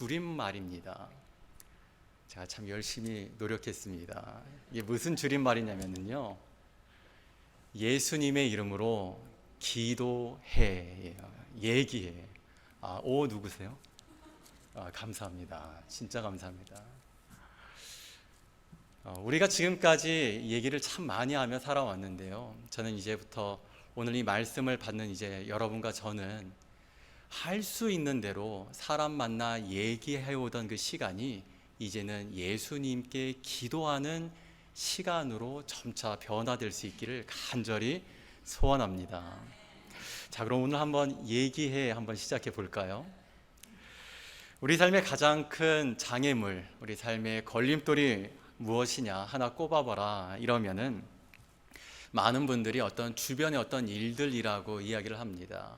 줄임말입니다. 제가 참 열심히 노력했습니다. 이게 무슨 줄임말이냐면요, 예수님의 이름으로 기도해, 얘기해. 오 누구세요? 감사합니다. 진짜 감사합니다. 우리가 지금까지 얘기를 참 많이 하며 살아왔는데요, 저는 이제부터 오늘 이 말씀을 받는 이제 여러분과 저는 할 수 있는 대로 사람 만나 얘기해 오던 그 시간이 이제는 예수님께 기도하는 시간으로 점차 변화될 수 있기를 간절히 소원합니다. 자, 그럼 오늘 한번 얘기해 한번 시작해 볼까요? 우리 삶의 가장 큰 장애물, 우리 삶의 걸림돌이 무엇이냐 하나 꼽아봐라 이러면은 많은 분들이 어떤 주변의 어떤 일들이라고 이야기를 합니다.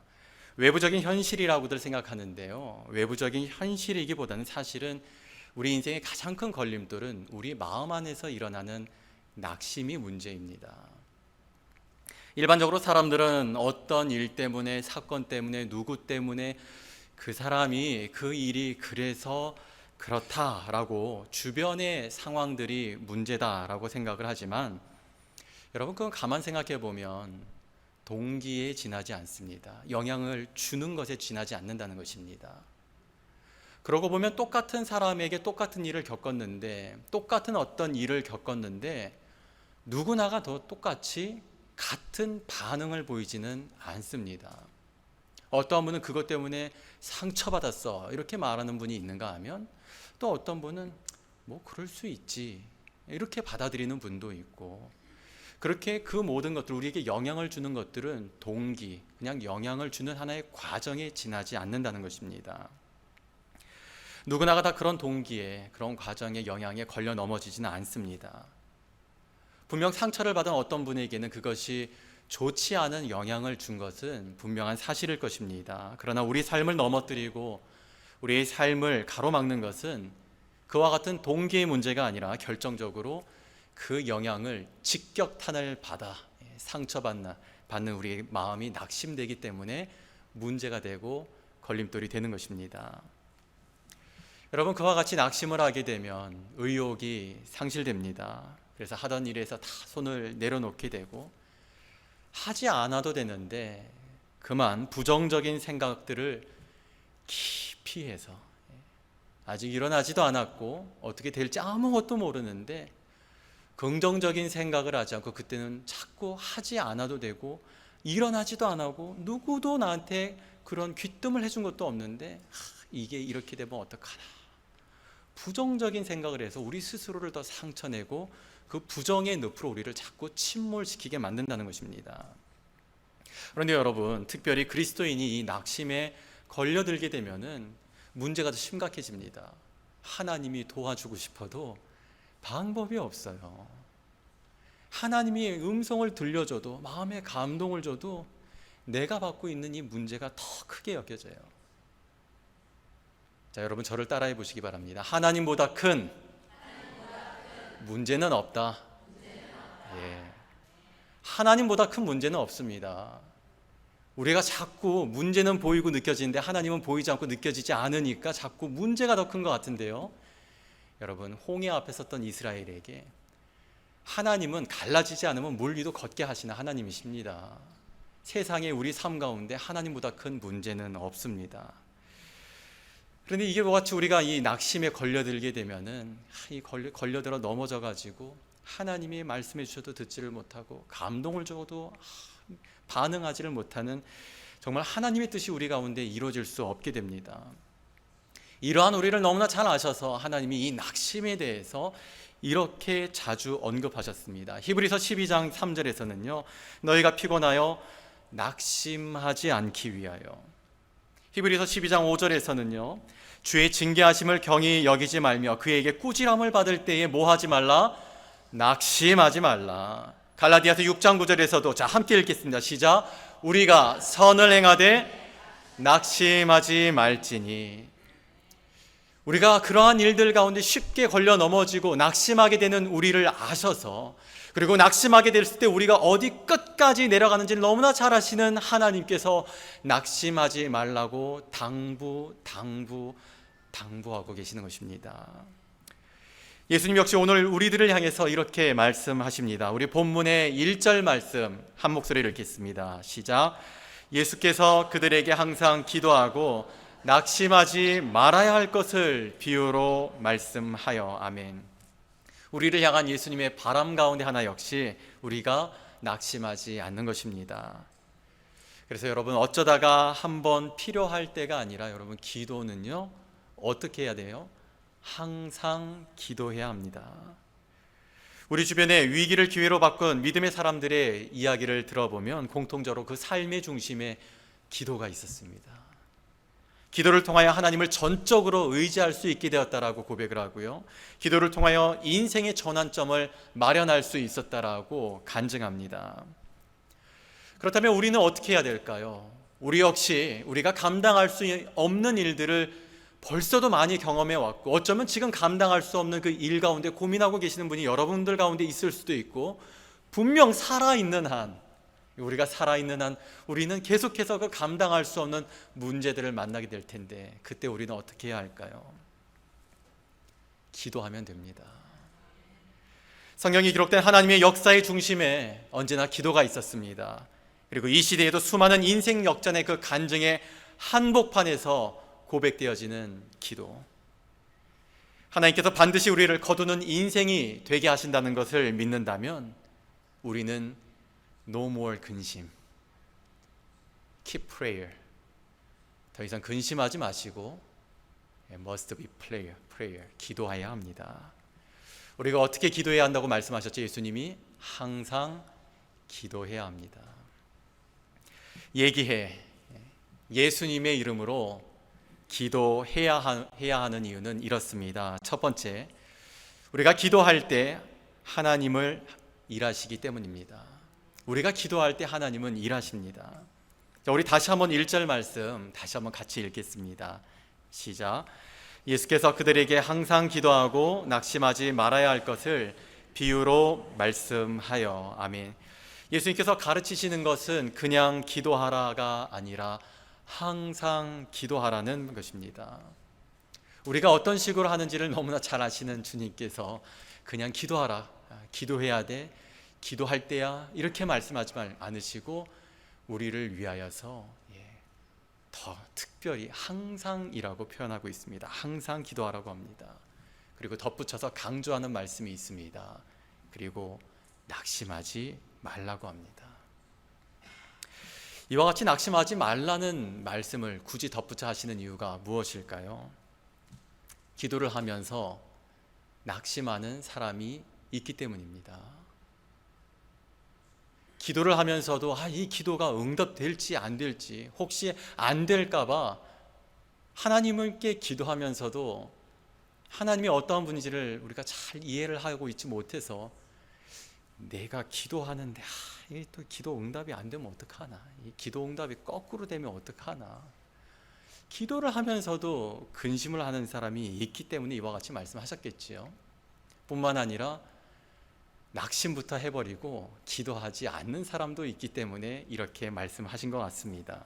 외부적인 현실이라고들 생각하는데요, 외부적인 현실이기보다는 사실은 우리 인생의 가장 큰 걸림돌은 우리 마음 안에서 일어나는 낙심이 문제입니다. 일반적으로 사람들은 어떤 일 때문에, 사건 때문에, 누구 때문에 그 사람이 그 일이 그래서 그렇다라고 주변의 상황들이 문제다라고 생각을 하지만, 여러분 그건 가만 생각해 보면 동기에 지나지 않습니다. 영향을 주는 것에 지나지 않는다는 것입니다. 그러고 보면 똑같은 사람에게 똑같은 일을 겪었는데, 똑같은 어떤 일을 겪었는데 누구나가 더 똑같이 같은 반응을 보이지는 않습니다. 어떤 분은 그것 때문에 상처받았어 이렇게 말하는 분이 있는가 하면, 또 어떤 분은 뭐 그럴 수 있지 이렇게 받아들이는 분도 있고, 그렇게 그 모든 것들, 우리에게 영향을 주는 것들은 동기, 그냥 영향을 주는 하나의 과정에 지나지 않는다는 것입니다. 누구나가 다 그런 동기에, 그런 과정의 영향에 걸려 넘어지지는 않습니다. 분명 상처를 받은 어떤 분에게는 그것이 좋지 않은 영향을 준 것은 분명한 사실일 것입니다. 그러나 우리 삶을 넘어뜨리고 우리의 삶을 가로막는 것은 그와 같은 동기의 문제가 아니라 결정적으로 그 영향을 직격탄을 받아 상처받는 우리의 마음이 낙심되기 때문에 문제가 되고 걸림돌이 되는 것입니다. 여러분, 그와 같이 낙심을 하게 되면 의욕이 상실됩니다. 그래서 하던 일에서 다 손을 내려놓게 되고, 하지 않아도 되는데 그만 부정적인 생각들을 깊이 해서 아직 일어나지도 않았고 어떻게 될지 아무것도 모르는데 긍정적인 생각을 하지 않고, 그때는 자꾸 하지 않아도 되고 일어나지도 안 하고 누구도 나한테 그런 귀뜸을 해준 것도 없는데 이게 이렇게 되면 어떡하나, 부정적인 생각을 해서 우리 스스로를 더 상처내고 그 부정의 늪으로 우리를 자꾸 침몰시키게 만든다는 것입니다. 그런데 여러분, 특별히 그리스도인이 이 낙심에 걸려들게 되면은 문제가 더 심각해집니다. 하나님이 도와주고 싶어도 방법이 없어요. 하나님이 음성을 들려줘도, 마음에 감동을 줘도 내가 받고 있는 이 문제가 더 크게 여겨져요. 자, 여러분 저를 따라해 보시기 바랍니다. 하나님보다 큰 문제는 없다. 예. 하나님보다 큰 문제는 없습니다. 우리가 자꾸 문제는 보이고 느껴지는데 하나님은 보이지 않고 느껴지지 않으니까 자꾸 문제가 더 큰 것 같은데요, 여러분 홍해 앞에 섰던 이스라엘에게 하나님은 갈라지지 않으면 물 위도 걷게 하시는 하나님이십니다. 세상에 우리 삶 가운데 하나님보다 큰 문제는 없습니다. 그런데 이게 같이 우리가 이 낙심에 걸려들게 되면은 걸려들어 넘어져 가지고 하나님이 말씀해 주셔도 듣지를 못하고 감동을 줘도 반응하지를 못하는, 정말 하나님의 뜻이 우리 가운데 이루어질 수 없게 됩니다. 이러한 우리를 너무나 잘 아셔서 하나님이 이 낙심에 대해서 이렇게 자주 언급하셨습니다. 히브리서 12장 3절에서는요, 너희가 피곤하여 낙심하지 않기 위하여. 히브리서 12장 5절에서는요, 주의 징계하심을 경히 여기지 말며 그에게 꾸지람을 받을 때에 뭐하지 말라? 낙심하지 말라. 갈라디아서 6장 9절에서도, 자 함께 읽겠습니다. 시작. 우리가 선을 행하되 낙심하지 말지니. 우리가 그러한 일들 가운데 쉽게 걸려 넘어지고 낙심하게 되는 우리를 아셔서, 그리고 낙심하게 됐을 때 우리가 어디 끝까지 내려가는지를 너무나 잘 아시는 하나님께서 낙심하지 말라고 당부 당부하고 계시는 것입니다. 예수님 역시 오늘 우리들을 향해서 이렇게 말씀하십니다. 우리 본문의 1절 말씀 한 목소리로 읽겠습니다. 시작. 예수께서 그들에게 항상 기도하고 낙심하지 말아야 할 것을 비유로 말씀하여. 아멘. 우리를 향한 예수님의 바람 가운데 하나 역시 우리가 낙심하지 않는 것입니다. 그래서 여러분, 어쩌다가 한번 필요할 때가 아니라 여러분, 기도는요 어떻게 해야 돼요? 항상 기도해야 합니다. 우리 주변에 위기를 기회로 바꾼 믿음의 사람들의 이야기를 들어보면 공통적으로 그 삶의 중심에 기도가 있었습니다. 기도를 통하여 하나님을 전적으로 의지할 수 있게 되었다라고 고백을 하고요, 기도를 통하여 인생의 전환점을 마련할 수 있었다라고 간증합니다. 그렇다면 우리는 어떻게 해야 될까요? 우리 역시 우리가 감당할 수 없는 일들을 벌써도 많이 경험해 왔고, 어쩌면 지금 감당할 수 없는 그 일 가운데 고민하고 계시는 분이 여러분들 가운데 있을 수도 있고, 분명 살아있는 한, 우리가 살아있는 한 우리는 계속해서 그 감당할 수 없는 문제들을 만나게 될 텐데, 그때 우리는 어떻게 해야 할까요? 기도하면 됩니다. 성경이 기록된 하나님의 역사의 중심에 언제나 기도가 있었습니다. 그리고 이 시대에도 수많은 인생 역전의 그 간증의 한복판에서 고백되어지는 기도, 하나님께서 반드시 우리를 거두는 인생이 되게 하신다는 것을 믿는다면 우리는 No more 근심, Keep prayer. 더 이상 근심하지 마시고 Must be prayer. 기도해야 합니다. 우리가 어떻게 기도해야 한다고 말씀하셨죠? 예수님이 항상 기도해야 합니다. 얘기해. 예수님의 이름으로 기도해야 하는 이유는 이렇습니다. 첫 번째, 우리가 기도할 때 하나님을 일하시기 때문입니다. 우리가 기도할 때 하나님은 일하십니다. 자, 우리 다시 한번 1절 말씀 다시 한번 같이 읽겠습니다. 시작. 예수께서 그들에게 항상 기도하고 낙심하지 말아야 할 것을 비유로 말씀하여. 아멘. 예수님께서 가르치시는 것은 그냥 기도하라가 아니라 항상 기도하라는 것입니다. 우리가 어떤 식으로 하는지를 너무나 잘 아시는 주님께서 그냥 기도하라, 기도해야 돼, 기도할 때야, 이렇게 말씀하지 않으시고 우리를 위하여서 더 특별히 항상이라고 표현하고 있습니다. 항상 기도하라고 합니다. 그리고 덧붙여서 강조하는 말씀이 있습니다. 그리고 낙심하지 말라고 합니다. 이와 같이 낙심하지 말라는 말씀을 굳이 덧붙여 하시는 이유가 무엇일까요? 기도를 하면서 낙심하는 사람이 있기 때문입니다. 기도를 하면서도 이 기도가 응답될지 안 될지, 혹시 안 될까 봐 하나님께 기도하면서도 하나님이 어떠한 분인지를 우리가 잘 이해를 하고 있지 못해서 내가 기도하는데 이게 또 기도 응답이 안 되면 어떡하나, 이 기도 응답이 거꾸로 되면 어떡하나, 기도를 하면서도 근심을 하는 사람이 있기 때문에 이와 같이 말씀하셨겠지요. 뿐만 아니라 낙심부터 해버리고 기도하지 않는 사람도 있기 때문에 이렇게 말씀하신 것 같습니다.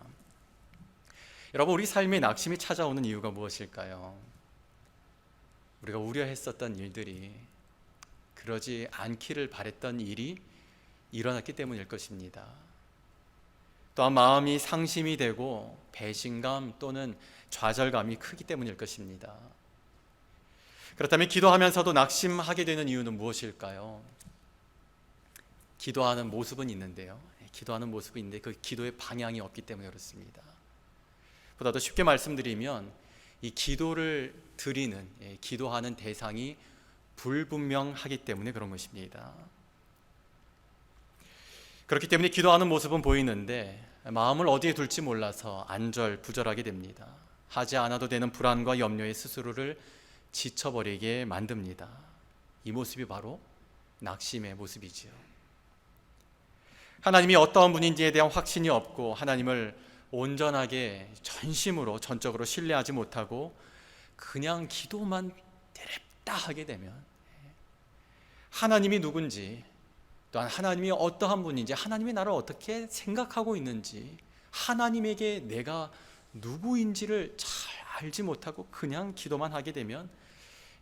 여러분, 우리 삶에 낙심이 찾아오는 이유가 무엇일까요? 우리가 우려했었던 일들이, 그러지 않기를 바랬던 일이 일어났기 때문일 것입니다. 또한 마음이 상심이 되고 배신감 또는 좌절감이 크기 때문일 것입니다. 그렇다면 기도하면서도 낙심하게 되는 이유는 무엇일까요? 기도하는 모습은 있는데요, 기도하는 모습은 있는데 그 기도의 방향이 없기 때문에 그렇습니다. 보다 더 쉽게 말씀드리면 이 기도를 드리는, 기도하는 대상이 불분명하기 때문에 그런 것입니다. 그렇기 때문에 기도하는 모습은 보이는데 마음을 어디에 둘지 몰라서 안절부절하게 됩니다. 하지 않아도 되는 불안과 염려에 스스로를 지쳐버리게 만듭니다. 이 모습이 바로 낙심의 모습이지요. 하나님이 어떠한 분인지에 대한 확신이 없고 하나님을 온전하게 전심으로 전적으로 신뢰하지 못하고 그냥 기도만 대렙다 하게 되면 하나님이 누군지, 또한 하나님이 어떠한 분인지, 하나님이 나를 어떻게 생각하고 있는지, 하나님에게 내가 누구인지를 잘 알지 못하고 그냥 기도만 하게 되면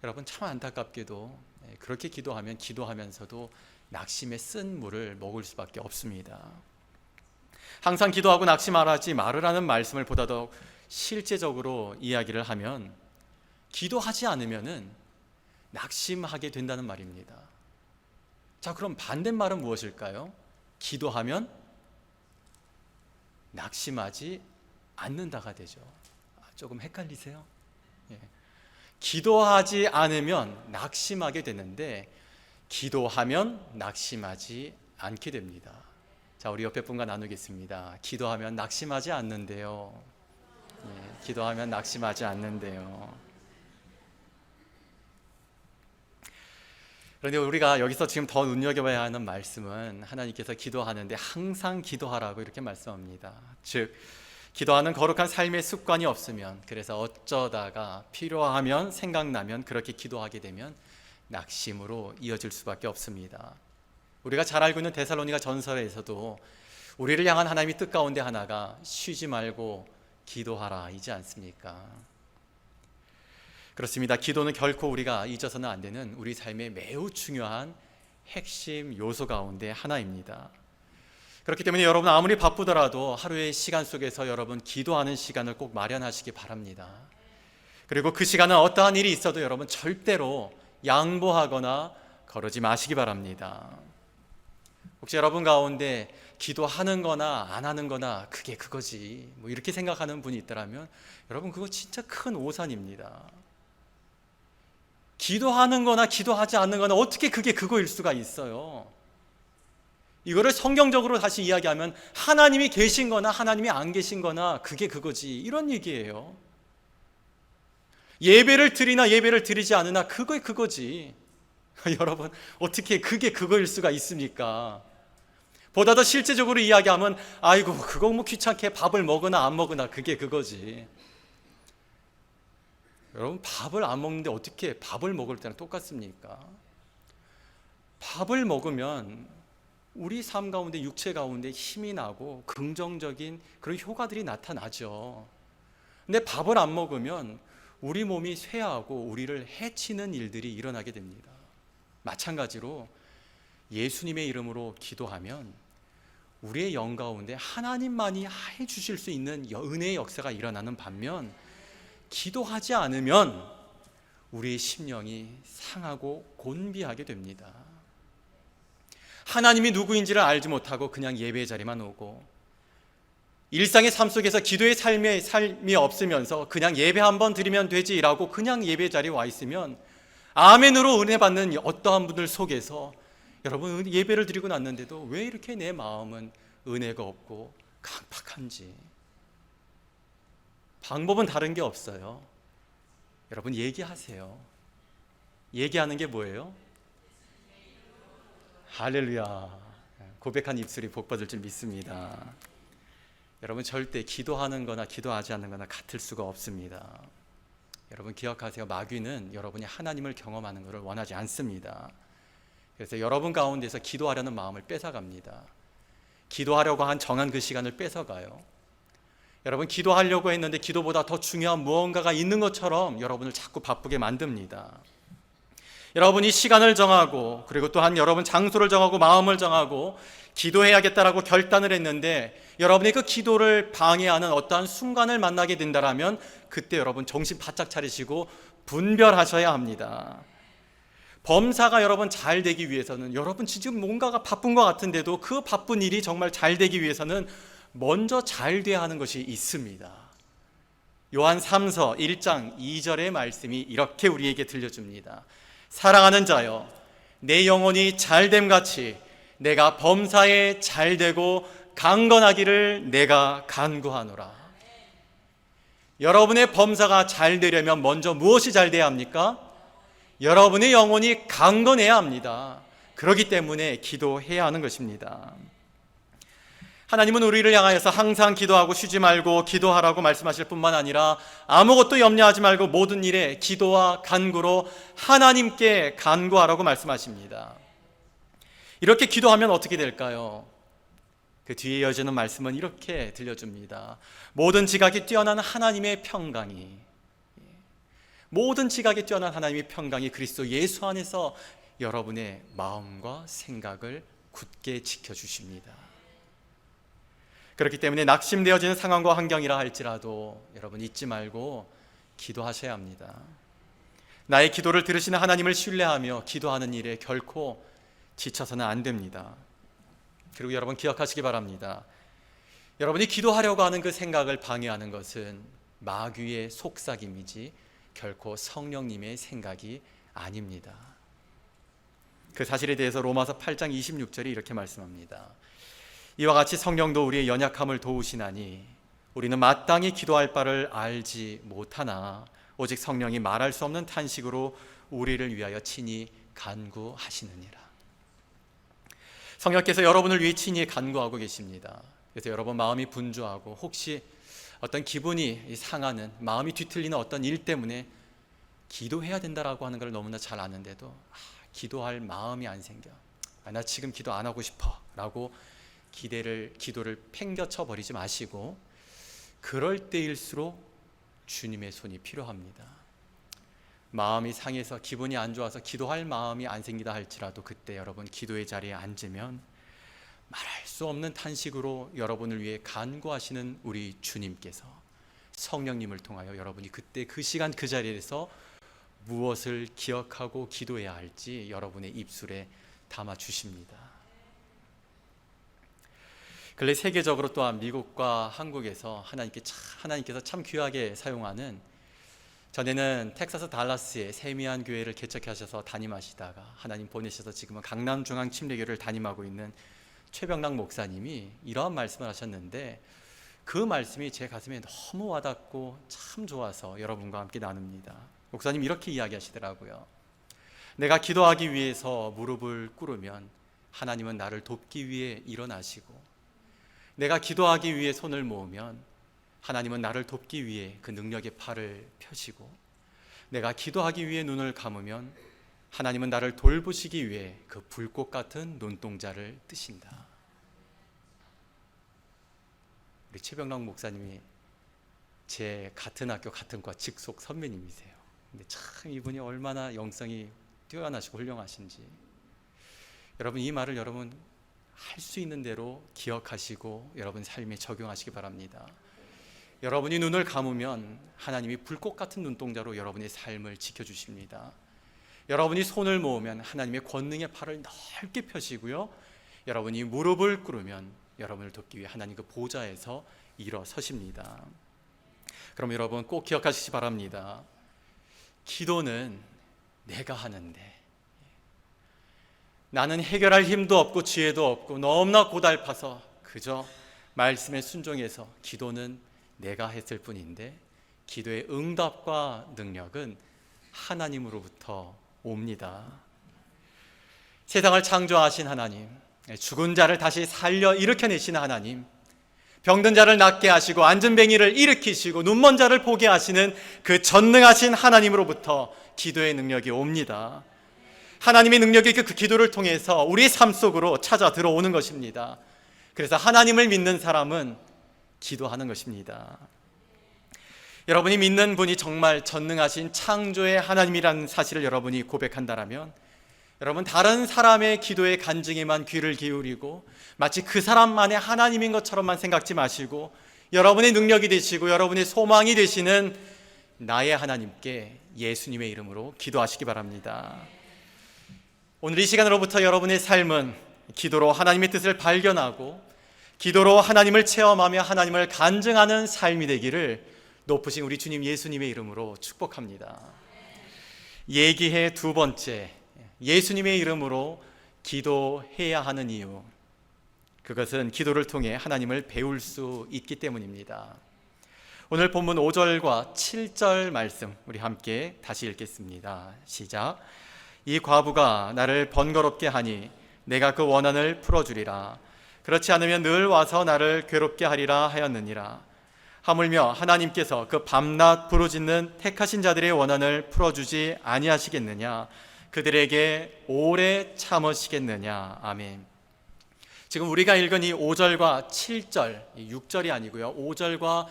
여러분 참 안타깝게도 그렇게 기도하면 기도하면서도 낙심의 쓴 물을 먹을 수밖에 없습니다. 항상 기도하고 낙심하지 말으라는 말씀을 보다 더 실제적으로 이야기를 하면 기도하지 않으면은 낙심하게 된다는 말입니다. 자, 그럼 반대말은 무엇일까요? 기도하면 낙심하지 않는다가 되죠. 조금 헷갈리세요? 예. 기도하지 않으면 낙심하게 되는데 기도하면 낙심하지 않게 됩니다. 자, 우리 옆에 분과 나누겠습니다. 기도하면 낙심하지 않는데요. 예, 기도하면 낙심하지 않는데요. 그런데 우리가 여기서 지금 더 눈여겨봐야 하는 말씀은 하나님께서 기도하는데 항상 기도하라고 이렇게 말씀합니다. 즉 기도하는 거룩한 삶의 습관이 없으면, 그래서 어쩌다가 필요하면 생각나면 그렇게 기도하게 되면 낙심으로 이어질 수밖에 없습니다. 우리가 잘 알고 있는 데살로니가 전서에서도 우리를 향한 하나님의 뜻 가운데 하나가 쉬지 말고 기도하라 이지 않습니까? 그렇습니다. 기도는 결코 우리가 잊어서는 안 되는 우리 삶의 매우 중요한 핵심 요소 가운데 하나입니다. 그렇기 때문에 여러분 아무리 바쁘더라도 하루의 시간 속에서 여러분 기도하는 시간을 꼭 마련하시기 바랍니다. 그리고 그 시간은 어떠한 일이 있어도 여러분 절대로 양보하거나 거르지 마시기 바랍니다. 혹시 여러분 가운데 기도하는 거나 안 하는 거나 그게 그거지 뭐 이렇게 생각하는 분이 있더라면 여러분 그거 진짜 큰 오산입니다. 기도하는 거나 기도하지 않는 거나 어떻게 그게 그거일 수가 있어요? 이거를 성경적으로 다시 이야기하면 하나님이 계신 거나 하나님이 안 계신 거나 그게 그거지 이런 얘기예요. 예배를 드리나 예배를 드리지 않으나 그게 그거지. 여러분 어떻게 그게 그거일 수가 있습니까? 보다 더 실제적으로 이야기하면 아이고 그거 뭐 귀찮게 밥을 먹으나 안 먹으나 그게 그거지. 여러분 밥을 안 먹는데 어떻게 밥을 먹을 때랑 똑같습니까? 밥을 먹으면 우리 삶 가운데 육체 가운데 힘이 나고 긍정적인 그런 효과들이 나타나죠. 근데 밥을 안 먹으면 우리 몸이 쇠하고 우리를 해치는 일들이 일어나게 됩니다. 마찬가지로 예수님의 이름으로 기도하면 우리의 영 가운데 하나님만이 해 주실 수 있는 은혜의 역사가 일어나는 반면 기도하지 않으면 우리의 심령이 상하고 곤비하게 됩니다. 하나님이 누구인지를 알지 못하고 그냥 예배의 자리만 오고 일상의 삶 속에서 기도의 삶이 없으면서 그냥 예배 한번 드리면 되지라고 그냥 예배 자리에 와 있으면 아멘으로 은혜 받는 어떠한 분들 속에서 여러분 예배를 드리고 났는데도 왜 이렇게 내 마음은 은혜가 없고 강팍한지 방법은 다른 게 없어요. 여러분 얘기하세요. 얘기하는 게 뭐예요? 할렐루야. 고백한 입술이 복받을 줄 믿습니다. 여러분 절대 기도하는 거나 기도하지 않는 거나 같을 수가 없습니다. 여러분 기억하세요. 마귀는 여러분이 하나님을 경험하는 것을 원하지 않습니다. 그래서 여러분 가운데서 기도하려는 마음을 뺏어갑니다. 기도하려고 한 정한 그 시간을 뺏어가요. 여러분 기도하려고 했는데 기도보다 더 중요한 무언가가 있는 것처럼 여러분을 자꾸 바쁘게 만듭니다. 여러분이 시간을 정하고 그리고 또한 여러분 장소를 정하고 마음을 정하고 기도해야겠다라고 결단을 했는데 여러분이 그 기도를 방해하는 어떠한 순간을 만나게 된다면 그때 여러분 정신 바짝 차리시고 분별하셔야 합니다. 범사가 여러분 잘 되기 위해서는 여러분 지금 뭔가가 바쁜 것 같은데도 그 바쁜 일이 정말 잘 되기 위해서는 먼저 잘 돼야 하는 것이 있습니다. 요한 3서 1장 2절의 말씀이 이렇게 우리에게 들려줍니다. 사랑하는 자여 내 영혼이 잘됨같이 내가 범사에 잘되고 강건하기를 내가 간구하노라. 여러분의 범사가 잘 되려면 먼저 무엇이 잘 돼야 합니까? 여러분의 영혼이 강건해야 합니다. 그렇기 때문에 기도해야 하는 것입니다. 하나님은 우리를 향하여서 항상 기도하고 쉬지 말고 기도하라고 말씀하실 뿐만 아니라 아무것도 염려하지 말고 모든 일에 기도와 간구로 하나님께 간구하라고 말씀하십니다. 이렇게 기도하면 어떻게 될까요? 그 뒤에 이어지는 말씀은 이렇게 들려줍니다. 모든 지각이 뛰어난 하나님의 평강이 모든 지각에 뛰어난 하나님의 평강이 그리스도 예수 안에서 여러분의 마음과 생각을 굳게 지켜주십니다. 그렇기 때문에 낙심되어지는 상황과 환경이라 할지라도 여러분 잊지 말고 기도하셔야 합니다. 나의 기도를 들으시는 하나님을 신뢰하며 기도하는 일에 결코 지쳐서는 안 됩니다. 그리고 여러분 기억하시기 바랍니다. 여러분이 기도하려고 하는 그 생각을 방해하는 것은 마귀의 속삭임이지 결코 성령님의 생각이 아닙니다. 그 사실에 대해서 로마서 8장 26절이 이렇게 말씀합니다. 이와 같이 성령도 우리의 연약함을 도우시나니 우리는 마땅히 기도할 바를 알지 못하나 오직 성령이 말할 수 없는 탄식으로 우리를 위하여 친히 간구하시느니라. 성령께서 여러분을 위해 친히 간구하고 계십니다. 그래서 여러분 마음이 분주하고 혹시 어떤 기분이 상하는, 마음이 뒤틀리는 어떤 일 때문에 기도해야 된다라고 하는 걸 너무나 잘 아는데도 기도할 마음이 안 생겨. 나 지금 기도 안 하고 싶어 라고 기도를 팽겨쳐 버리지 마시고 그럴 때일수록 주님의 손이 필요합니다. 마음이 상해서 기분이 안 좋아서 기도할 마음이 안 생기다 할지라도 그때 여러분 기도의 자리에 앉으면 말할 수 없는 탄식으로 여러분을 위해 간구하시는 우리 주님께서 성령님을 통하여 여러분이 그때 그 시간 그 자리에서 무엇을 기억하고 기도해야 할지 여러분의 입술에 담아 주십니다. 근래 세계적으로 또한 미국과 한국에서 하나님께서 참 귀하게 사용하는, 전에는 텍사스 달라스에 세미한 교회를 개척하셔서 담임하시다가 하나님 보내셔서 지금은 강남중앙침례교회를 담임하고 있는 최병락 목사님이 이러한 말씀을 하셨는데 그 말씀이 제 가슴에 너무 와닿고 참 좋아서 여러분과 함께 나눕니다. 목사님 이렇게 이야기하시더라고요. 내가 기도하기 위해서 무릎을 꿇으면 하나님은 나를 돕기 위해 일어나시고, 내가 기도하기 위해 손을 모으면 하나님은 나를 돕기 위해 그 능력의 팔을 펴시고, 내가 기도하기 위해 눈을 감으면 하나님은 나를 돌보시기 위해 그 불꽃 같은 눈동자를 뜨신다. 우리 최병락 목사님이 제 같은 학교 같은 과 직속 선배님이세요. 근데 참 이분이 얼마나 영성이 뛰어나시고 훌륭하신지, 여러분 이 말을 여러분 할 수 있는 대로 기억하시고 여러분 삶에 적용하시기 바랍니다. 여러분이 눈을 감으면 하나님이 불꽃 같은 눈동자로 여러분의 삶을 지켜주십니다. 여러분이 손을 모으면 하나님의 권능의 팔을 넓게 펴시고요, 여러분이 무릎을 꿇으면 여러분을 돕기 위해 하나님 그 보좌에서 일어서십니다. 그럼 여러분 꼭 기억하시기 바랍니다. 기도는 내가 하는데, 나는 해결할 힘도 없고 지혜도 없고 너무나 고달파서 그저 말씀에 순종해서 기도는 내가 했을 뿐인데, 기도의 응답과 능력은 하나님으로부터 옵니다. 세상을 창조하신 하나님, 죽은 자를 다시 살려 일으켜내시는 하나님, 병든 자를 낫게 하시고 앉은뱅이를 일으키시고 눈먼 자를 보게 하시는 그 전능하신 하나님으로부터 기도의 능력이 옵니다. 하나님의 능력이 그 기도를 통해서 우리 삶 속으로 찾아 들어오는 것입니다. 그래서 하나님을 믿는 사람은 기도하는 것입니다. 여러분이 믿는 분이 정말 전능하신 창조의 하나님이라는 사실을 여러분이 고백한다면, 여러분 다른 사람의 기도의 간증에만 귀를 기울이고 마치 그 사람만의 하나님인 것처럼만 생각지 마시고, 여러분의 능력이 되시고 여러분의 소망이 되시는 나의 하나님께 예수님의 이름으로 기도하시기 바랍니다. 오늘 이 시간으로부터 여러분의 삶은 기도로 하나님의 뜻을 발견하고 기도로 하나님을 체험하며 하나님을 간증하는 삶이 되기를 높으신 우리 주님 예수님의 이름으로 축복합니다. 예기해 두 번째, 예수님의 이름으로 기도해야 하는 이유, 그것은 기도를 통해 하나님을 배울 수 있기 때문입니다. 오늘 본문 5절과 7절 말씀 우리 함께 다시 읽겠습니다. 시작. 이 과부가 나를 번거롭게 하니 내가 그 원한을 풀어주리라. 그렇지 않으면 늘 와서 나를 괴롭게 하리라 하였느니라. 하물며 하나님께서 그 밤낮 부르짖는 택하신 자들의 원한을 풀어주지 아니하시겠느냐. 그들에게 오래 참으시겠느냐. 아멘. 지금 우리가 읽은 이 5절과 7절, 6절이 아니고요, 5절과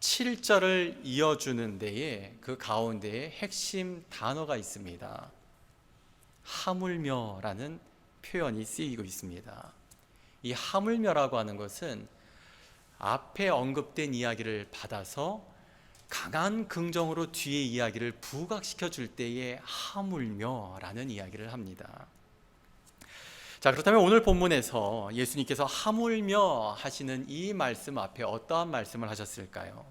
7절을 이어주는 데에 그 가운데에 핵심 단어가 있습니다. 하물며라는 표현이 쓰이고 있습니다. 이 하물며라고 하는 것은 앞에 언급된 이야기를 받아서 강한 긍정으로 뒤의 이야기를 부각시켜 줄 때에 하물며라는 이야기를 합니다. 자, 그렇다면 오늘 본문에서 예수님께서 하물며 하시는 이 말씀 앞에 어떠한 말씀을 하셨을까요?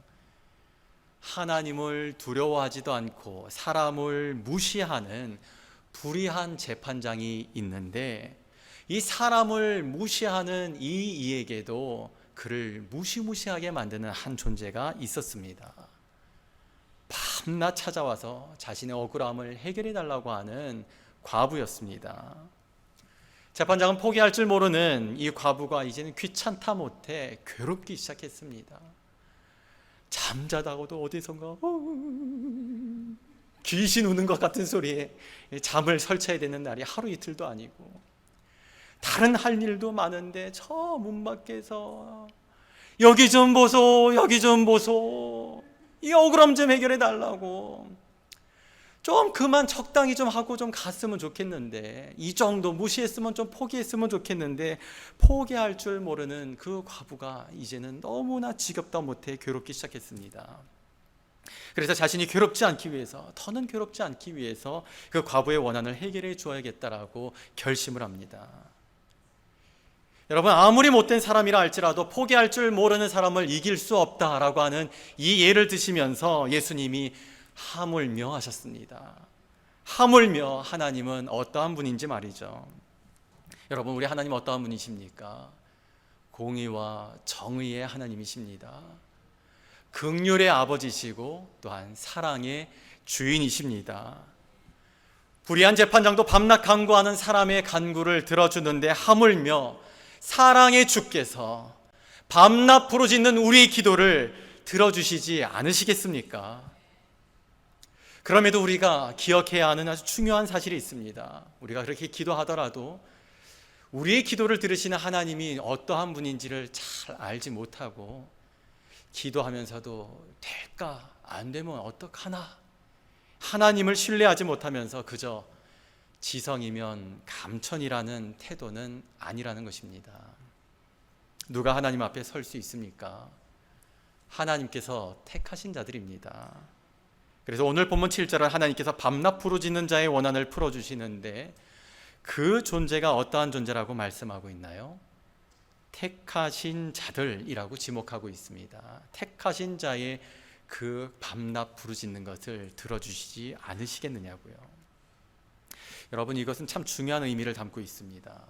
하나님을 두려워하지도 않고 사람을 무시하는 불의한 재판장이 있는데, 이 사람을 무시하는 이 이에게도 그를 무시무시하게 만드는 한 존재가 있었습니다. 밤낮 찾아와서 자신의 억울함을 해결해 달라고 하는 과부였습니다. 재판장은 포기할 줄 모르는 이 과부가 이제는 귀찮다 못해 괴롭기 시작했습니다. 잠자다가도 어디선가 귀신 우는 것 같은 소리에 잠을 설쳐야 되는 날이 하루 이틀도 아니고, 다른 할 일도 많은데 저 문 밖에서 여기 좀 보소, 여기 좀 보소, 이 억울함 좀 해결해 달라고, 좀 그만 적당히 좀 하고 좀 갔으면 좋겠는데, 이 정도 무시했으면 좀 포기했으면 좋겠는데, 포기할 줄 모르는 그 과부가 이제는 너무나 지겹다 못해 괴롭기 시작했습니다. 그래서 자신이 괴롭지 않기 위해서, 더는 괴롭지 않기 위해서 그 과부의 원한을 해결해 주어야겠다라고 결심을 합니다. 여러분, 아무리 못된 사람이라 할지라도 포기할 줄 모르는 사람을 이길 수 없다라고 하는 이 예를 드시면서 예수님이 하물며 하셨습니다. 하물며 하나님은 어떠한 분인지 말이죠. 여러분, 우리 하나님 어떠한 분이십니까? 공의와 정의의 하나님이십니다. 긍휼의 아버지시고 또한 사랑의 주인이십니다. 불의한 재판장도 밤낮 간구하는 사람의 간구를 들어주는데, 하물며 사랑의 주께서 밤낮 부르짖는 우리의 기도를 들어주시지 않으시겠습니까? 그럼에도 우리가 기억해야 하는 아주 중요한 사실이 있습니다. 우리가 그렇게 기도하더라도 우리의 기도를 들으시는 하나님이 어떠한 분인지를 잘 알지 못하고, 기도하면서도 될까 안 되면 어떡하나, 하나님을 신뢰하지 못하면서 그저 지성이면 감천이라는 태도는 아니라는 것입니다. 누가 하나님 앞에 설 수 있습니까? 하나님께서 택하신 자들입니다. 그래서 오늘 본문 7절은 하나님께서 밤낮 부르짖는 자의 원한을 풀어주시는데, 그 존재가 어떠한 존재라고 말씀하고 있나요? 택하신 자들이라고 지목하고 있습니다. 택하신 자의 그 밤낮 부르짖는 것을 들어주시지 않으시겠느냐고요. 여러분, 이것은 참 중요한 의미를 담고 있습니다.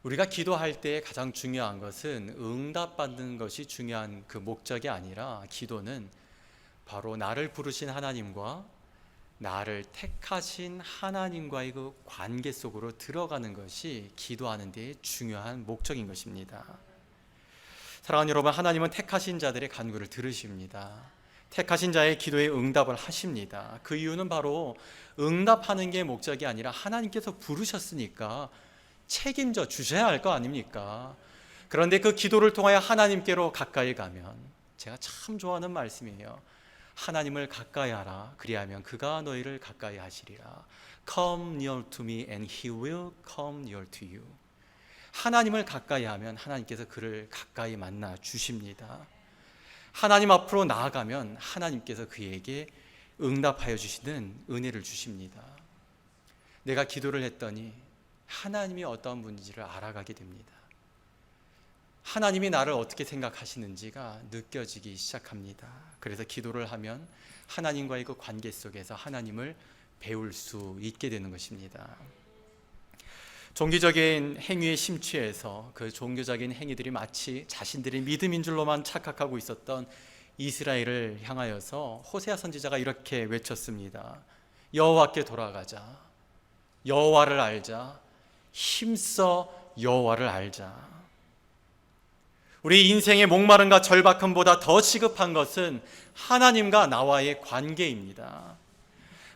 우리가 기도할 때 가장 중요한 것은 응답받는 것이 중요한 그 목적이 아니라, 기도는 바로 나를 부르신 하나님과 나를 택하신 하나님과의 그 관계 속으로 들어가는 것이 기도하는 데의 중요한 목적인 것입니다. 사랑하는 여러분, 하나님은 택하신 자들의 간구를 들으십니다. 택하신 자의 기도에 응답을 하십니다. 그 이유는 바로 응답하는 게 목적이 아니라 하나님께서 부르셨으니까 책임져 주셔야 할 거 아닙니까? 그런데 그 기도를 통하여 하나님께로 가까이 가면, 제가 참 좋아하는 말씀이에요. 하나님을 가까이 하라, 그리하면 그가 너희를 가까이 하시리라. Come near to me and he will come near to you. 하나님을 가까이 하면 하나님께서 그를 가까이 만나 주십니다. 하나님 앞으로 나아가면 하나님께서 그에게 응답하여 주시는 은혜를 주십니다. 내가 기도를 했더니 하나님이 어떤 분인지를 알아가게 됩니다. 하나님이 나를 어떻게 생각하시는지가 느껴지기 시작합니다. 그래서 기도를 하면 하나님과의 그 관계 속에서 하나님을 배울 수 있게 되는 것입니다. 종교적인 행위에 심취해서 그 종교적인 행위들이 마치 자신들의 믿음인 줄로만 착각하고 있었던 이스라엘을 향하여서 호세아 선지자가 이렇게 외쳤습니다. 여호와께 돌아가자. 여호와를 알자. 힘써 여호와를 알자. 우리 인생의 목마름과 절박함보다 더 시급한 것은 하나님과 나와의 관계입니다.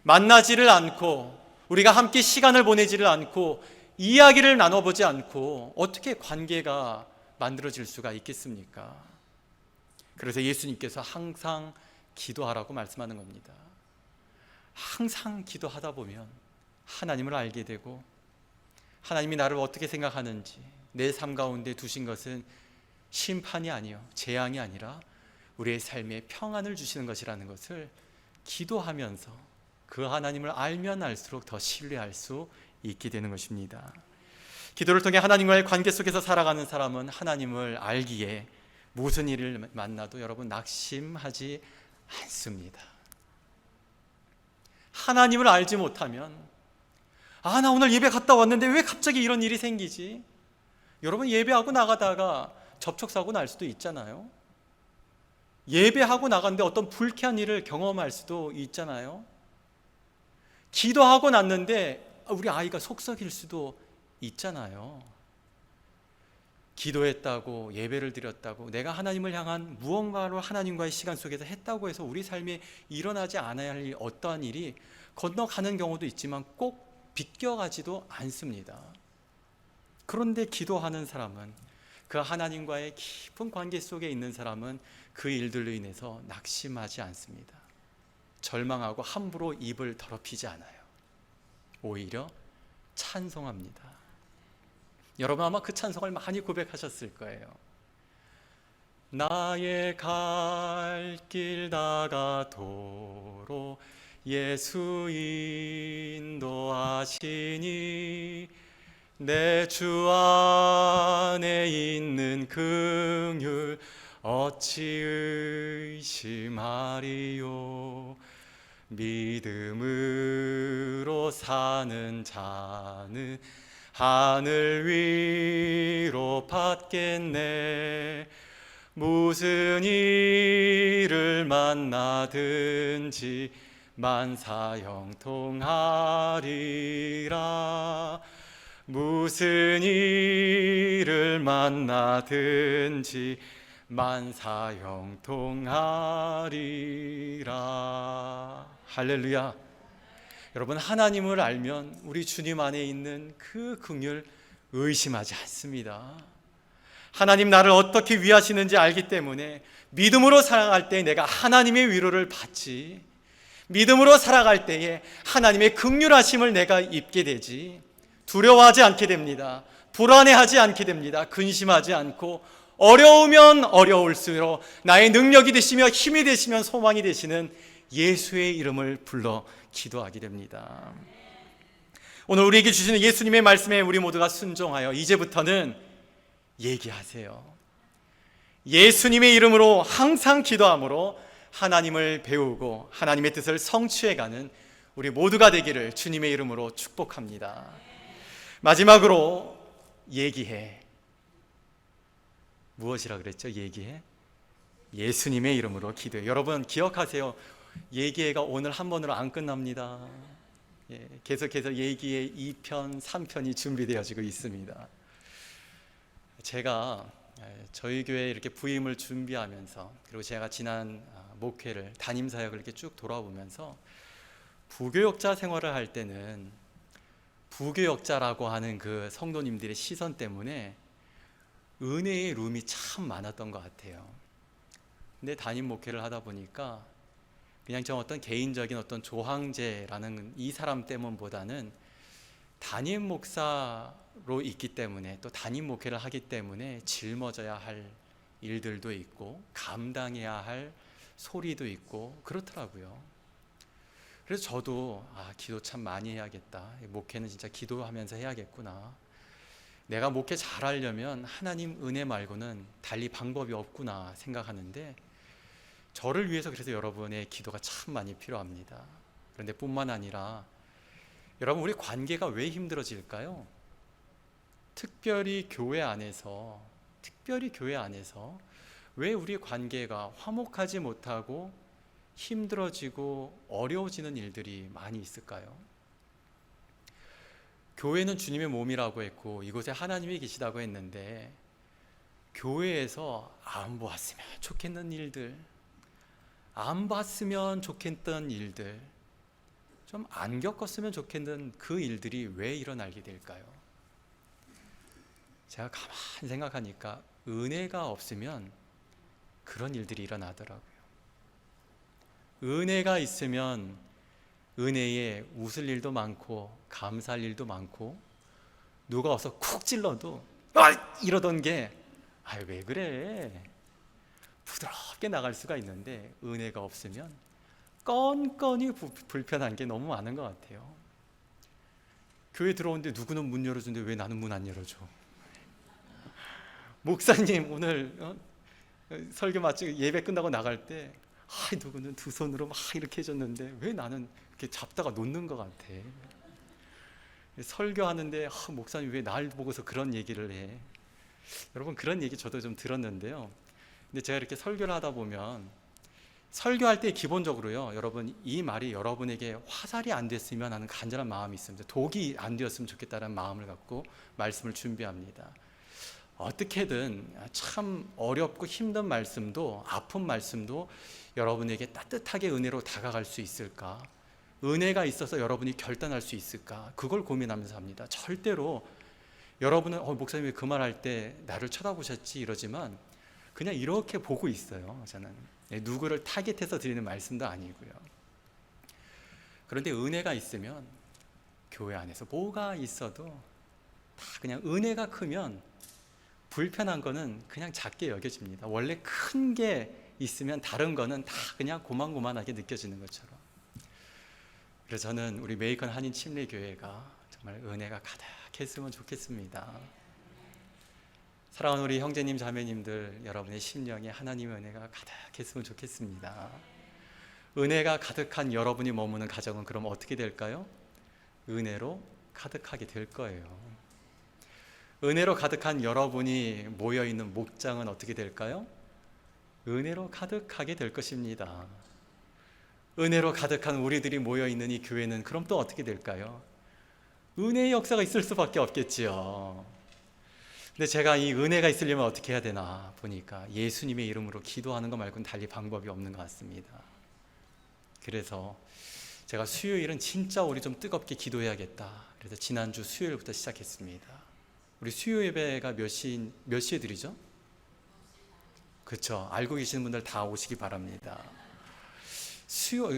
만나지를 않고, 우리가 함께 시간을 보내지를 않고, 이야기를 나눠보지 않고 어떻게 관계가 만들어질 수가 있겠습니까? 그래서 예수님께서 항상 기도하라고 말씀하는 겁니다. 항상 기도하다 보면 하나님을 알게 되고, 하나님이 나를 어떻게 생각하는지, 내 삶 가운데 두신 것은 심판이 아니요 재앙이 아니라 우리의 삶에 평안을 주시는 것이라는 것을 기도하면서 그 하나님을 알면 알수록 더 신뢰할 수 있게 되는 것입니다. 기도를 통해 하나님과의 관계 속에서 살아가는 사람은 하나님을 알기에 무슨 일을 만나도 여러분 낙심하지 않습니다. 하나님을 알지 못하면 나 오늘 예배 갔다 왔는데 왜 갑자기 이런 일이 생기지? 여러분, 예배하고 나가다가 접촉사고 날 수도 있잖아요. 예배하고 나갔는데 어떤 불쾌한 일을 경험할 수도 있잖아요. 기도하고 났는데 우리 아이가 속썩일 수도 있잖아요. 기도했다고, 예배를 드렸다고, 내가 하나님을 향한 무언가로 하나님과의 시간 속에서 했다고 해서 우리 삶에 일어나지 않아야 할 어떠한 일이 건너가는 경우도 있지만 꼭 비껴가지도 않습니다. 그런데 기도하는 사람은, 그 하나님과의 깊은 관계 속에 있는 사람은 그 일들로 인해서 낙심하지 않습니다. 절망하고 함부로 입을 더럽히지 않아요. 오히려 찬송합니다. 여러분 아마 그 찬송을 많이 고백하셨을 거예요. 나의 갈 길 다가도록 예수 인도하시니 내 주 안에 있는 긍휼 어찌 의심하리요. 믿음으로 사는 자는 하늘 위로 받겠네. 무슨 일을 만나든지 만사형통하리라. 무슨 일을 만나든지 만사형통하리라. 할렐루야. 여러분, 하나님을 알면 우리 주님 안에 있는 그 긍휼 의심하지 않습니다. 하나님 나를 어떻게 위하시는지 알기 때문에 믿음으로 살아갈 때 내가 하나님의 위로를 받지, 믿음으로 살아갈 때에 하나님의 긍휼하심을 내가 입게 되지, 두려워하지 않게 됩니다. 불안해하지 않게 됩니다. 근심하지 않고 어려우면 어려울수록 나의 능력이 되시며 힘이 되시면 소망이 되시는 예수의 이름을 불러 기도하게 됩니다. 오늘 우리에게 주시는 예수님의 말씀에 우리 모두가 순종하여 이제부터는 얘기하세요. 예수님의 이름으로 항상 기도함으로 하나님을 배우고 하나님의 뜻을 성취해가는 우리 모두가 되기를 주님의 이름으로 축복합니다. 마지막으로 얘기해. 무엇이라 그랬죠? 얘기해. 예수님의 이름으로 기도해. 여러분 기억하세요. 얘기해가 오늘 한 번으로 안 끝납니다. 계속해서 얘기해 2편, 3편이 준비되어지고 있습니다. 제가 저희 교회 이렇게 부임을 준비하면서, 그리고 제가 지난 목회를, 담임 사역을 이렇게 쭉 돌아보면서 부교역자 생활을 할 때는 부교역자라고 하는 그 성도님들의 시선 때문에 은혜의 룸이 참 많았던 것 같아요. 근데 담임 목회를 하다 보니까 그냥 좀 어떤 개인적인 어떤 조항제라는 이 사람 때문보다는 담임 목사로 있기 때문에, 또 담임 목회를 하기 때문에 짊어져야 할 일들도 있고 감당해야 할 소리도 있고 그렇더라고요. 그래서 저도 기도 참 많이 해야겠다. 목회는 진짜 기도하면서 해야겠구나. 내가 목회 잘하려면 하나님 은혜 말고는 달리 방법이 없구나 생각하는데, 저를 위해서 그래서 여러분의 기도가 참 많이 필요합니다. 그런데 뿐만 아니라 여러분, 우리 관계가 왜 힘들어질까요? 특별히 교회 안에서 왜 우리 관계가 화목하지 못하고 힘들어지고 어려워지는 일들이 많이 있을까요? 교회는 주님의 몸이라고 했고 이곳에 하나님이 계시다고 했는데, 교회에서 안 보았으면 좋겠는 일들, 안 봤으면 좋겠던 일들, 좀 안 겪었으면 좋겠는 그 일들이 왜 일어나게 될까요? 제가 가만히 생각하니까 은혜가 없으면 그런 일들이 일어나더라고요. 은혜가 있으면 은혜에 웃을 일도 많고 감사할 일도 많고, 누가 와서 쿡 찔러도 이러던 게 왜 그래? 부드럽게 나갈 수가 있는데, 은혜가 없으면 건건이 불편한 게 너무 많은 것 같아요. 교회 들어오는데 누구는 문 열어주는데 왜 나는 문 안 열어줘? 목사님 오늘 설교 마치고 예배 끝나고 나갈 때 누구는 두 손으로 막 이렇게 해줬는데 왜 나는 이렇게 잡다가 놓는 것 같아? 설교하는데 목사님 왜 날 보고서 그런 얘기를 해? 여러분, 그런 얘기 저도 좀 들었는데요. 근데 제가 이렇게 설교를 하다 보면, 설교할 때 기본적으로요, 여러분, 이 말이 여러분에게 화살이 안 됐으면 하는 간절한 마음이 있습니다. 독이 안 되었으면 좋겠다는 마음을 갖고 말씀을 준비합니다. 어떻게든 참 어렵고 힘든 말씀도, 아픈 말씀도 여러분에게 따뜻하게 은혜로 다가갈 수 있을까? 은혜가 있어서 여러분이 결단할 수 있을까? 그걸 고민하면서 합니다. 절대로 여러분은 목사님 왜 그 말할 때 나를 쳐다보셨지 이러지만, 그냥 이렇게 보고 있어요. 저는 누구를 타겟해서 드리는 말씀도 아니고요. 그런데 은혜가 있으면 교회 안에서 뭐가 있어도 다 그냥, 은혜가 크면 불편한 거는 그냥 작게 여겨집니다. 원래 큰 게 있으면 다른 거는 다 그냥 고만고만하게 느껴지는 것처럼. 그래서 저는 우리 메이컨 한인 침례교회가 정말 은혜가 가득했으면 좋겠습니다. 사랑하는 우리 형제님 자매님들, 여러분의 심령에 하나님의 은혜가 가득했으면 좋겠습니다. 은혜가 가득한 여러분이 머무는 가정은 그럼 어떻게 될까요? 은혜로 가득하게 될 거예요. 은혜로 가득한 여러분이 모여있는 목장은 어떻게 될까요? 은혜로 가득하게 될 것입니다. 은혜로 가득한 우리들이 모여있는 이 교회는 그럼 또 어떻게 될까요? 은혜의 역사가 있을 수밖에 없겠지요. 근데 제가 이 은혜가 있으려면 어떻게 해야 되나 보니까 예수님의 이름으로 기도하는 것 말고는 달리 방법이 없는 것 같습니다. 그래서 제가 수요일은 진짜 우리 좀 뜨겁게 기도해야겠다. 그래서 지난주 수요일부터 시작했습니다. 우리 수요 예배가 몇 시에 드리죠? 그렇죠. 알고 계시는 분들 다 오시기 바랍니다.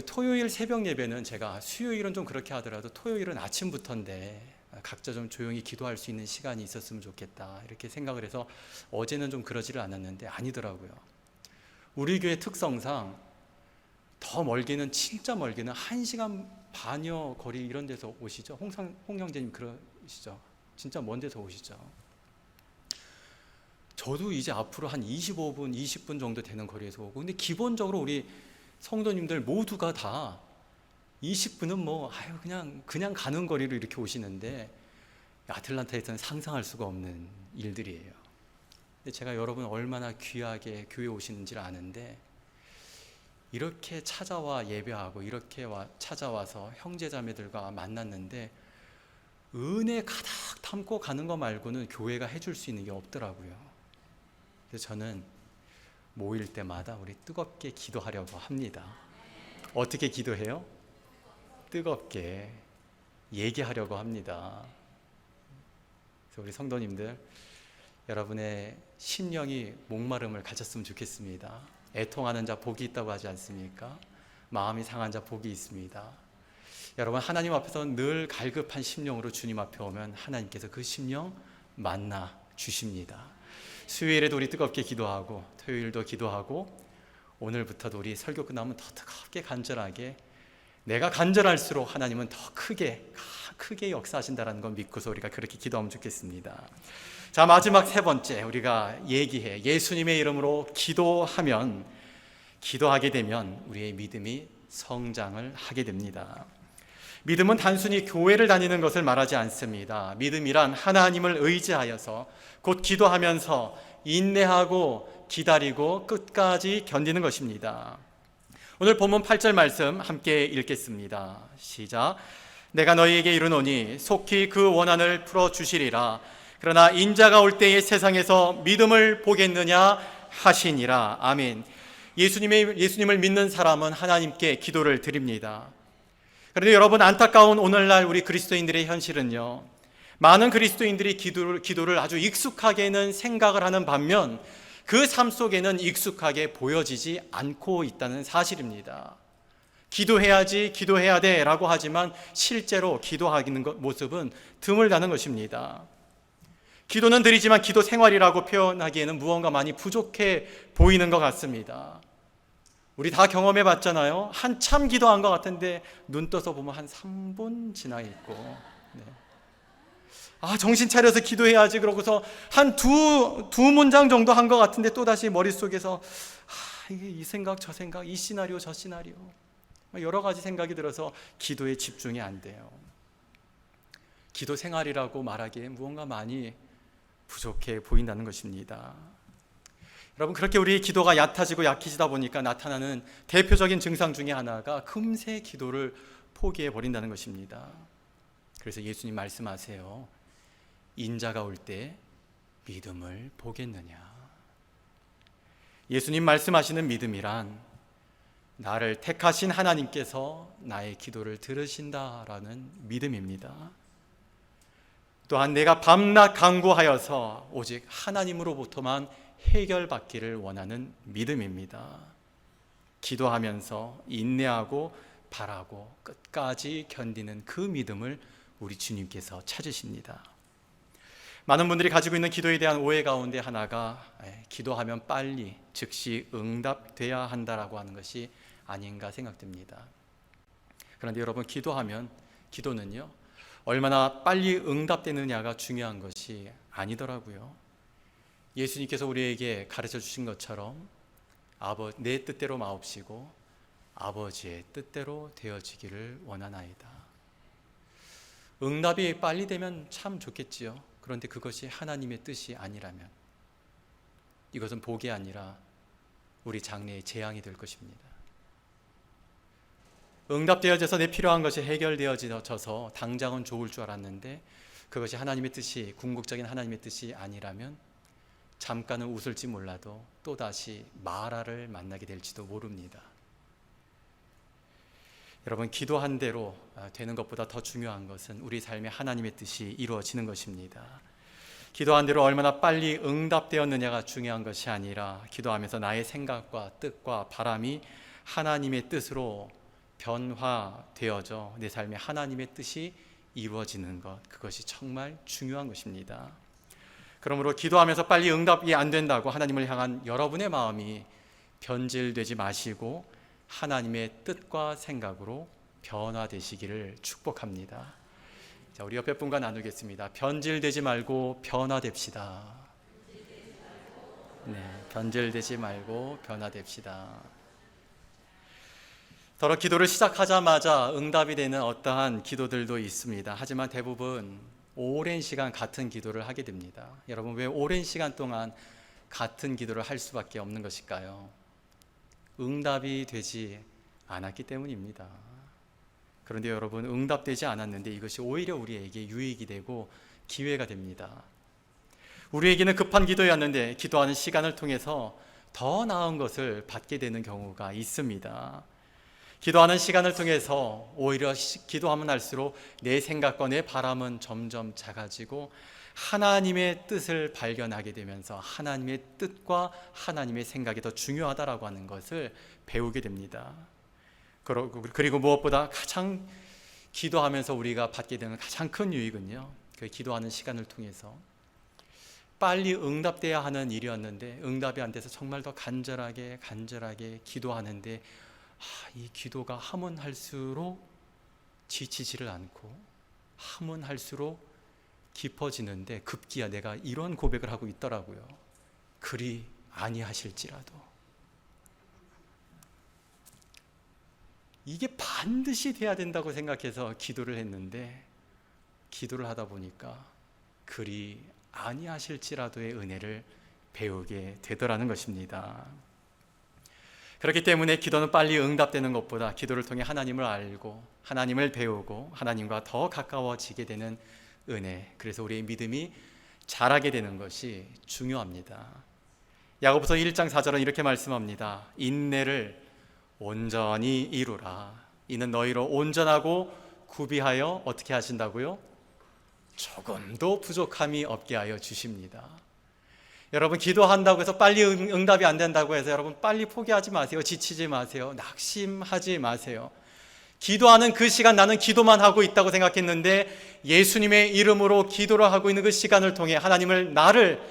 토요일 새벽 예배는 제가 수요일은 좀 그렇게 하더라도 토요일은 아침부터인데 각자 좀 조용히 기도할 수 있는 시간이 있었으면 좋겠다, 이렇게 생각을 해서 어제는 좀 그러지를 않았는데 아니더라고요. 우리 교회 특성상 더 멀게는, 진짜 멀게는 1시간 반여 거리 이런 데서 오시죠. 홍 형제님 그러시죠. 진짜 먼 데서 오시죠. 저도 이제 앞으로 한 25분, 20분 정도 되는 거리에서 오고, 근데 기본적으로 우리 성도님들 모두가 다 20분은 그냥 가는 거리로 이렇게 오시는데, 아틀란타에서는 상상할 수가 없는 일들이에요. 근데 제가 여러분 얼마나 귀하게 교회 오시는지를 아는데, 이렇게 찾아와 예배하고 이렇게 찾아와서 형제자매들과 만났는데 은혜 가득 담고 가는 거 말고는 교회가 해줄 수 있는 게 없더라고요. 그래서 저는 모일 때마다 우리 뜨겁게 기도하려고 합니다. 어떻게 기도해요? 뜨겁게 얘기하려고 합니다. 그래서 우리 성도님들, 여러분의 심령이 목마름을 가졌으면 좋겠습니다. 애통하는 자 복이 있다고 하지 않습니까? 마음이 상한 자 복이 있습니다. 여러분, 하나님 앞에서 늘 갈급한 심령으로 주님 앞에 오면 하나님께서 그 심령 만나 주십니다. 수요일에도 우리 뜨겁게 기도하고, 토요일도 기도하고, 오늘부터도 우리 설교 끝나면 더 뜨겁게 간절하게, 내가 간절할수록 하나님은 더 크게 역사하신다는 걸 믿고서 우리가 그렇게 기도하면 좋겠습니다. 자, 마지막 세 번째, 우리가 예수님의 이름으로 기도하게 되면 우리의 믿음이 성장을 하게 됩니다. 믿음은 단순히 교회를 다니는 것을 말하지 않습니다. 믿음이란 하나님을 의지하여서 곧 기도하면서 인내하고 기다리고 끝까지 견디는 것입니다. 오늘 본문 8절 말씀 함께 읽겠습니다. 시작. 내가 너희에게 이르노니 속히 그 원한을 풀어주시리라. 그러나 인자가 올 때에 세상에서 믿음을 보겠느냐 하시니라. 아멘. 예수님을 믿는 사람은 하나님께 기도를 드립니다. 그런데 여러분, 안타까운 오늘날 우리 그리스도인들의 현실은요, 많은 그리스도인들이 기도를 아주 익숙하게는 생각을 하는 반면 그 삶 속에는 익숙하게 보여지지 않고 있다는 사실입니다. 기도해야지, 기도해야 돼 라고 하지만 실제로 기도하는 모습은 드물다는 것입니다. 기도는 드리지만 기도 생활이라고 표현하기에는 무언가 많이 부족해 보이는 것 같습니다. 우리 다 경험해 봤잖아요. 한참 기도한 것 같은데 눈 떠서 보면 한 3분 지나 있고, 네. 정신 차려서 기도해야지 그러고서 한 두 문장 정도 한 것 같은데 또다시 머릿속에서 이게 이 생각 저 생각, 이 시나리오 저 시나리오, 여러 가지 생각이 들어서 기도에 집중이 안 돼요. 기도 생활이라고 말하기에 무언가 많이 부족해 보인다는 것입니다. 여러분, 그렇게 우리 기도가 얕아지고 약해지다 보니까 나타나는 대표적인 증상 중에 하나가 금세 기도를 포기해 버린다는 것입니다. 그래서 예수님 말씀하세요. 인자가 올 때 믿음을 보겠느냐. 예수님 말씀하시는 믿음이란 나를 택하신 하나님께서 나의 기도를 들으신다라는 믿음입니다. 또한 내가 밤낮 간구하여서 오직 하나님으로부터만 해결받기를 원하는 믿음입니다. 기도하면서 인내하고 바라고 끝까지 견디는 그 믿음을 우리 주님께서 찾으십니다. 많은 분들이 가지고 있는 기도에 대한 오해 가운데 하나가 기도하면 빨리 즉시 응답돼야 한다라고 하는 것이 아닌가 생각됩니다. 그런데 여러분, 기도는요 얼마나 빨리 응답되느냐가 중요한 것이 아니더라고요. 예수님께서 우리에게 가르쳐 주신 것처럼 내 뜻대로 마옵시고 아버지의 뜻대로 되어지기를 원하나이다. 응답이 빨리 되면 참 좋겠지요. 그런데 그것이 하나님의 뜻이 아니라면 이것은 복이 아니라 우리 장래의 재앙이 될 것입니다. 응답되어져서 내 필요한 것이 해결되어져서 당장은 좋을 줄 알았는데 그것이 하나님의 뜻이, 궁극적인 하나님의 뜻이 아니라면 잠깐은 웃을지 몰라도 또다시 마라를 만나게 될지도 모릅니다. 여러분, 기도한 대로 되는 것보다 더 중요한 것은 우리 삶에 하나님의 뜻이 이루어지는 것입니다. 기도한 대로 얼마나 빨리 응답되었느냐가 중요한 것이 아니라 기도하면서 나의 생각과 뜻과 바람이 하나님의 뜻으로 변화되어져 내 삶에 하나님의 뜻이 이루어지는 것, 그것이 정말 중요한 것입니다. 그러므로 기도하면서 빨리 응답이 안 된다고 하나님을 향한 여러분의 마음이 변질되지 마시고 하나님의 뜻과 생각으로 변화되시기를 축복합니다. 자, 우리 옆에 분과 나누겠습니다. 변질되지 말고 변화됩시다. 네, 변질되지 말고 변화됩시다. 더러 기도를 시작하자마자 응답이 되는 어떠한 기도들도 있습니다. 하지만 대부분 오랜 시간 같은 기도를 하게 됩니다. 여러분, 왜 오랜 시간 동안 같은 기도를 할 수밖에 없는 것일까요? 응답이 되지 않았기 때문입니다. 그런데 여러분, 응답되지 않았는데 이것이 오히려 우리에게 유익이 되고 기회가 됩니다. 우리에게는 급한 기도였는데 기도하는 시간을 통해서 더 나은 것을 받게 되는 경우가 있습니다. 기도하는 시간을 통해서 오히려 기도하면 할수록 내 생각과 내 바람은 점점 작아지고 하나님의 뜻을 발견하게 되면서 하나님의 뜻과 하나님의 생각이 더 중요하다라고 하는 것을 배우게 됩니다. 그리고 무엇보다 가장 기도하면서 우리가 받게 되는 가장 큰 유익은요, 그 기도하는 시간을 통해서 빨리 응답돼야 하는 일이었는데 응답이 안 돼서 정말 더 간절하게 기도하는데 이 기도가 하면 할수록 지치지를 않고 하면 할수록 깊어지는데 급기야 내가 이런 고백을 하고 있더라고요. 그리 아니하실지라도. 이게 반드시 돼야 된다고 생각해서 기도를 했는데 기도를 하다 보니까 그리 아니하실지라도의 은혜를 배우게 되더라는 것입니다. 그렇기 때문에 기도는 빨리 응답되는 것보다 기도를 통해 하나님을 알고 하나님을 배우고 하나님과 더 가까워지게 되는 은혜, 그래서 우리의 믿음이 자라게 되는 것이 중요합니다. 야고보서 1장 4절은 이렇게 말씀합니다. 인내를 온전히 이루라. 이는 너희로 온전하고 구비하여 어떻게 하신다고요? 조금도 부족함이 없게 하여 주십니다. 여러분, 기도한다고 해서 빨리 응답이 안 된다고 해서 여러분 빨리 포기하지 마세요. 지치지 마세요. 낙심하지 마세요. 기도하는 그 시간, 나는 기도만 하고 있다고 생각했는데 예수님의 이름으로 기도를 하고 있는 그 시간을 통해 하나님을 나를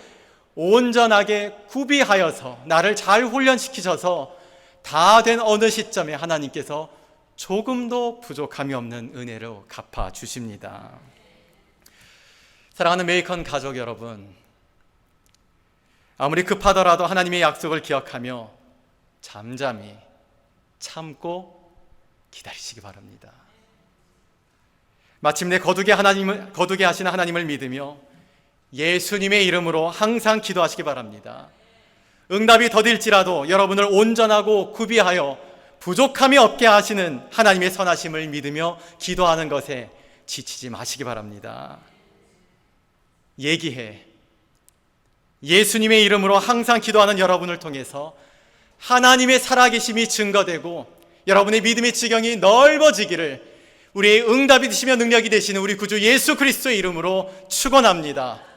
온전하게 구비하여서 나를 잘 훈련시키셔서 다 된 어느 시점에 하나님께서 조금도 부족함이 없는 은혜로 갚아주십니다. 사랑하는 메이컨 가족 여러분, 아무리 급하더라도 하나님의 약속을 기억하며 잠잠히 참고 기다리시기 바랍니다. 마침내 거두게 하시는 하나님을 믿으며 예수님의 이름으로 항상 기도하시기 바랍니다. 응답이 더딜지라도 여러분을 온전하고 구비하여 부족함이 없게 하시는 하나님의 선하심을 믿으며 기도하는 것에 지치지 마시기 바랍니다. 얘기해. 예수님의 이름으로 항상 기도하는 여러분을 통해서 하나님의 살아계심이 증거되고 여러분의 믿음의 지경이 넓어지기를 우리의 응답이 되시며 능력이 되시는 우리 구주 예수 그리스도의 이름으로 축원합니다.